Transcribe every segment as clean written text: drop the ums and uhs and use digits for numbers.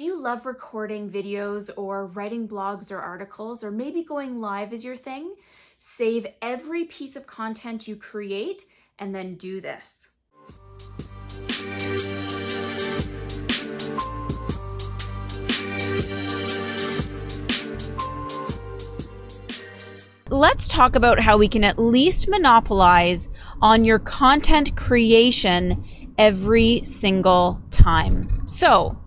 Do you love recording videos or writing blogs or articles, or maybe going live is your thing? Save every piece of content you create and then do this. Let's talk about how we can at least monopolize on your content creation every single time. So,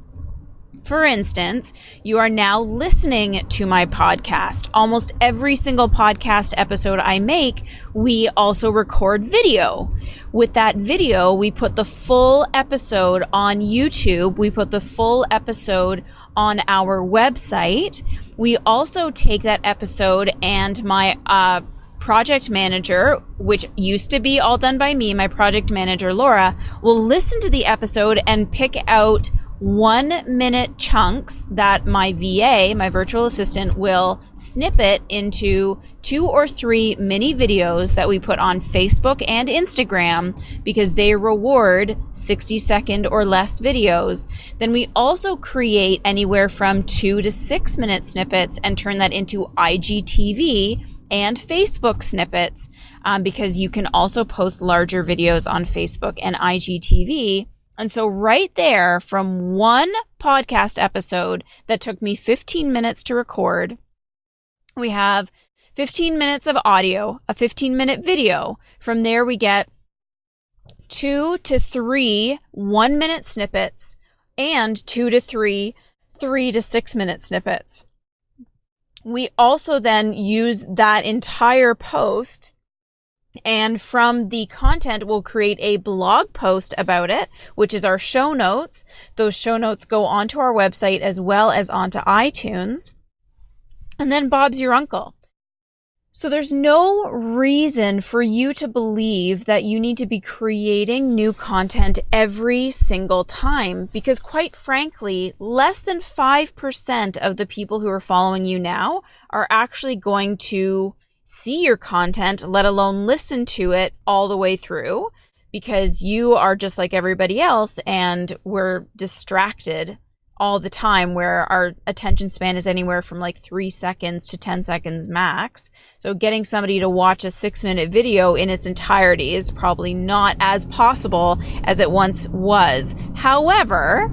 for instance, you are now listening to my podcast. Almost every single podcast episode I make, we also record video. With that video, we put the full episode on YouTube. We put the full episode on our website. We also take that episode and my project manager, which used to be all done by me, my project manager, Laura, will listen to the episode and pick out 1-minute chunks that my VA, my virtual assistant, will snippet into 2 or 3 mini videos that we put on Facebook and Instagram because they reward 60-second or less videos. Then we also create anywhere from 2 to 6 minute snippets and turn that into IGTV and Facebook snippets because you can also post larger videos on Facebook and IGTV. And so right there, from one podcast episode that took me 15 minutes to record, we have 15 minutes of audio, a 15-minute video. From there, we get 2 to 3 1-minute snippets and 2 to 3 3 to 6 minute snippets. We also then use that entire post, and from the content, we'll create a blog post about it, which is our show notes. Those show notes go onto our website as well as onto iTunes. And then Bob's your uncle. So there's no reason for you to believe that you need to be creating new content every single time, because quite frankly, less than 5% of the people who are following you now are actually going to see your content, let alone listen to it all the way through, because you are just like everybody else and we're distracted all the time, where our attention span is anywhere from like 3 seconds to 10 seconds max. So getting somebody to watch a 6-minute video in its entirety is probably not as possible as it once was. However,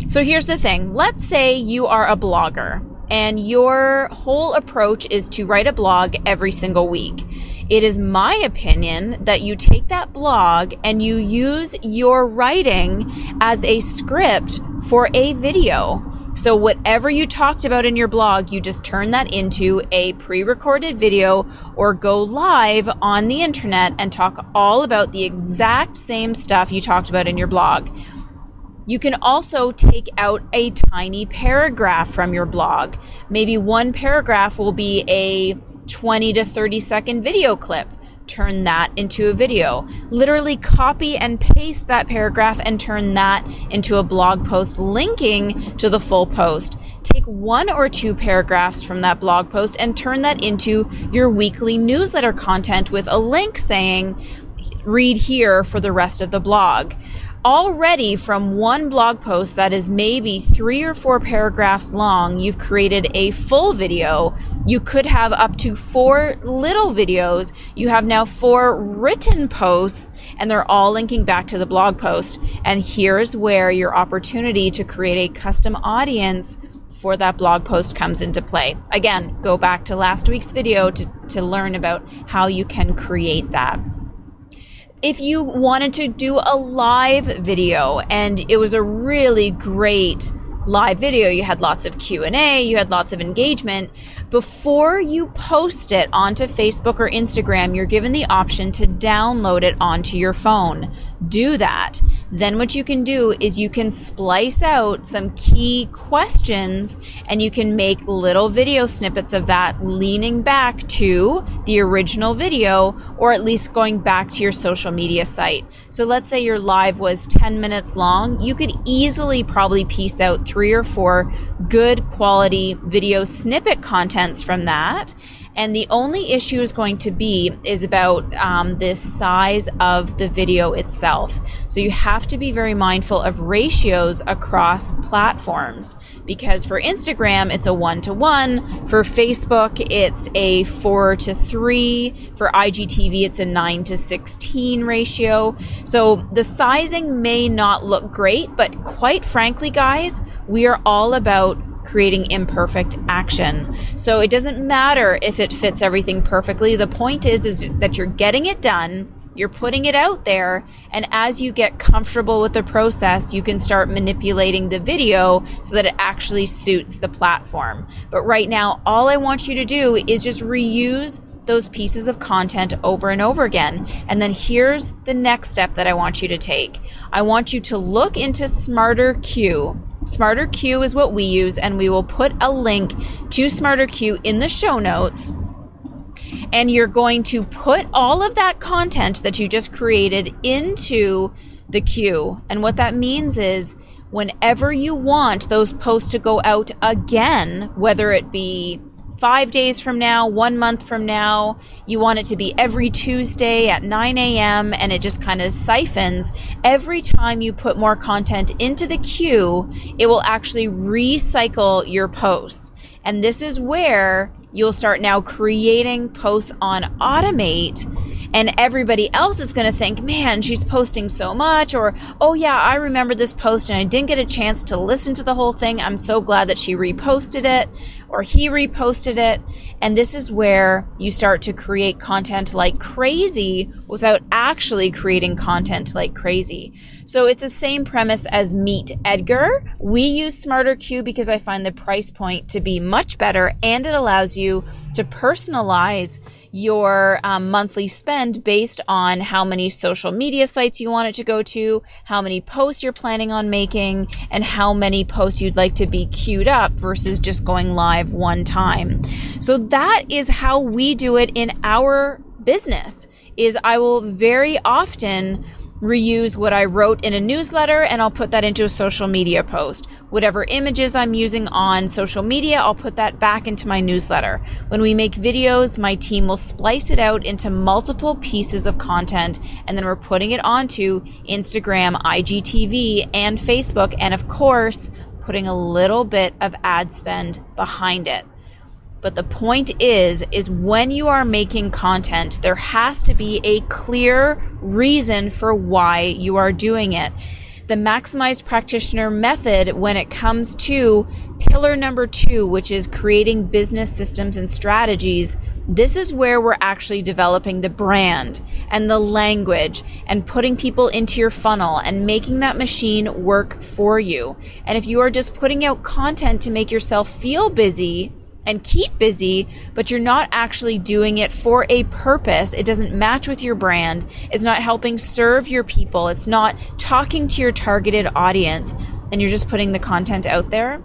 so here's the thing. Let's say you are a blogger and your whole approach is to write a blog every single week. It is my opinion that you take that blog and you use your writing as a script for a video. So whatever you talked about in your blog, you just turn that into a pre-recorded video or go live on the internet and talk all about the exact same stuff you talked about in your blog. You can also take out a tiny paragraph from your blog. Maybe one paragraph will be a 20 to 30 second video clip. Turn that into a video. Literally copy and paste that paragraph and turn that into a blog post linking to the full post. Take 1 or 2 paragraphs from that blog post and turn that into your weekly newsletter content with a link saying, read here for the rest of the blog. Already from one blog post that is maybe 3 or 4 paragraphs long, you've created a full video. You could have up to 4 little videos. You have now 4 written posts, and they're all linking back to the blog post. And here's where your opportunity to create a custom audience for that blog post comes into play. Again, go back to last week's video to learn about how you can create that. If you wanted to do a live video and it was a really great live video, you had lots of Q&A, you had lots of engagement, before you post it onto Facebook or Instagram, you're given the option to download it onto your phone. Do that. Then what you can do is you can splice out some key questions and you can make little video snippets of that leaning back to the original video, or at least going back to your social media site. So let's say your live was 10 minutes long. You could easily probably piece out 3 or 4 good quality video snippet content contents from that. And the only issue is about the size of the video itself. So you have to be very mindful of ratios across platforms, because for Instagram, it's a 1-to-1. For Facebook, it's a 4-to-3. For IGTV, it's a 9-to-16 ratio. So the sizing may not look great, but quite frankly, guys, we are all about creating imperfect action. So it doesn't matter if it fits everything perfectly. The point is that you're getting it done, you're putting it out there, and as you get comfortable with the process, you can start manipulating the video so that it actually suits the platform. But right now, all I want you to do is just reuse those pieces of content over and over again. And then here's the next step that I want you to take. I want you to look into Smarter Q. Smarter Q is what we use, and we will put a link to Smarter Q in the show notes. And you're going to put all of that content that you just created into the queue. And what that means is whenever you want those posts to go out again, whether it be 5 days from now, 1 month from now, you want it to be every Tuesday at 9 a.m. and it just kind of siphons. Every time you put more content into the queue, it will actually recycle your posts. And this is where you'll start now creating posts on Automate, and everybody else is going to think, man, she's posting so much, or, oh yeah, I remember this post and I didn't get a chance to listen to the whole thing. I'm so glad that she reposted it, or he reposted it. And this is where you start to create content like crazy without actually creating content like crazy. So it's the same premise as Meet Edgar. We use Smarter Q because I find the price point to be much better, and it allows you to personalize your monthly spend based on how many social media sites you want it to go to, how many posts you're planning on making, and how many posts you'd like to be queued up versus just going live one time. So that is how we do it in our business. Is I will very often reuse what I wrote in a newsletter, and I'll put that into a social media post. Whatever images I'm using on social media, I'll put that back into my newsletter. When we make videos, my team will splice it out into multiple pieces of content, and then we're putting it onto Instagram, IGTV, and Facebook, and of course, putting a little bit of ad spend behind it. But the point is when you are making content, there has to be a clear reason for why you are doing it. The maximized practitioner method, when it comes to pillar number 2, which is creating business systems and strategies, this is where we're actually developing the brand and the language and putting people into your funnel and making that machine work for you. And if you are just putting out content to make yourself feel busy and keep busy, but you're not actually doing it for a purpose, it doesn't match with your brand, it's not helping serve your people, it's not talking to your targeted audience, and you're just putting the content out there,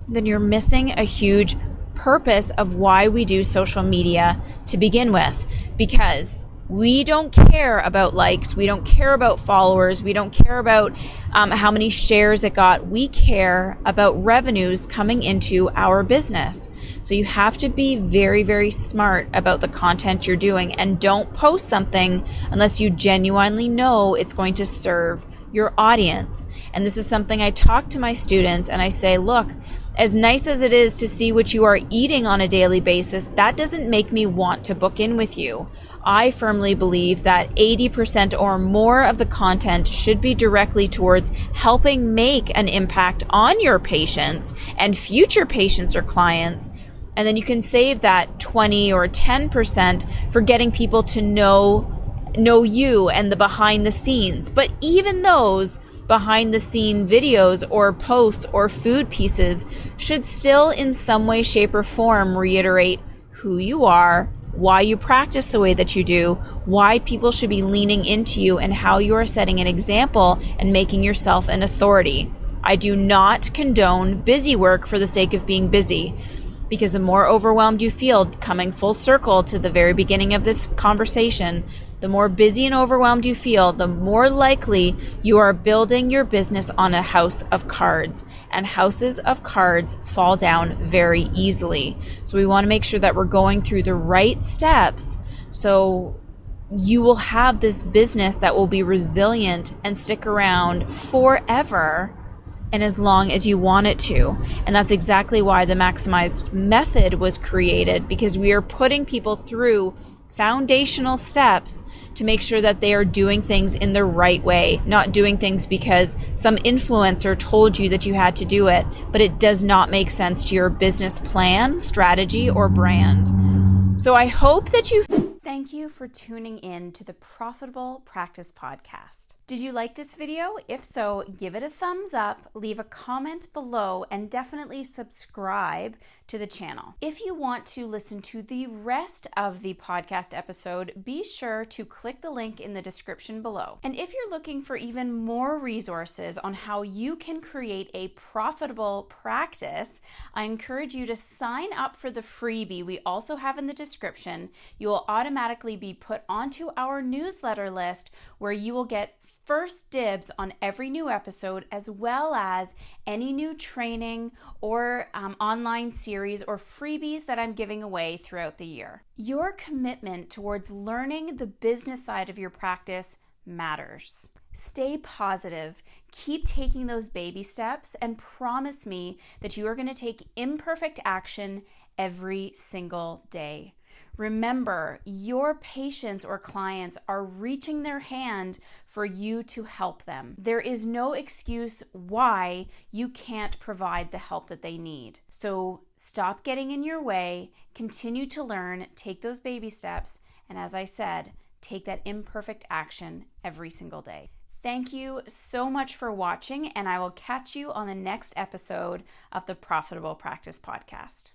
then you're missing a huge purpose of why we do social media to begin with. Because we don't care about likes, we don't care about followers, we don't care about how many shares it got. We care about revenues coming into our business. So you have to be very, very smart about the content you're doing, and don't post something unless you genuinely know it's going to serve your audience. And this is something I talk to my students, and I say, look, as nice as it is to see what you are eating on a daily basis, that doesn't make me want to book in with you. I firmly believe that 80% or more of the content should be directly towards helping make an impact on your patients and future patients or clients. And then you can save that 20 or 10% for getting people to know you and the behind the scenes. But even those behind the scene videos or posts or food pieces should still in some way, shape, or form reiterate who you are, why you practice the way that you do, why people should be leaning into you, and how you are setting an example and making yourself an authority. I do not condone busy work for the sake of being busy, because the more overwhelmed you feel, coming full circle to the very beginning of this conversation, the more busy and overwhelmed you feel, the more likely you are building your business on a house of cards. And houses of cards fall down very easily. So we want to make sure that we're going through the right steps so you will have this business that will be resilient and stick around forever and as long as you want it to. And that's exactly why the Maximized method was created, because we are putting people through foundational steps to make sure that they are doing things in the right way, not doing things because some influencer told you that you had to do it, but it does not make sense to your business plan, strategy, or brand. So I hope that you... Thank you for tuning in to the Profitable Practice Podcast. Did you like this video? If so, give it a thumbs up, leave a comment below, and definitely subscribe to the channel. If you want to listen to the rest of the podcast episode, be sure to click the link in the description below. And if you're looking for even more resources on how you can create a profitable practice, I encourage you to sign up for the freebie we also have in the description. You will automatically be put onto our newsletter list where you will get first dibs on every new episode, as well as any new training or online series or freebies that I'm giving away throughout the year. Your commitment towards learning the business side of your practice matters. Stay positive, keep taking those baby steps, and promise me that you are going to take imperfect action every single day. Remember, your patients or clients are reaching their hand for you to help them. There is no excuse why you can't provide the help that they need. So stop getting in your way, continue to learn, take those baby steps, and as I said, take that imperfect action every single day. Thank you so much for watching, and I will catch you on the next episode of the Profitable Practice Podcast.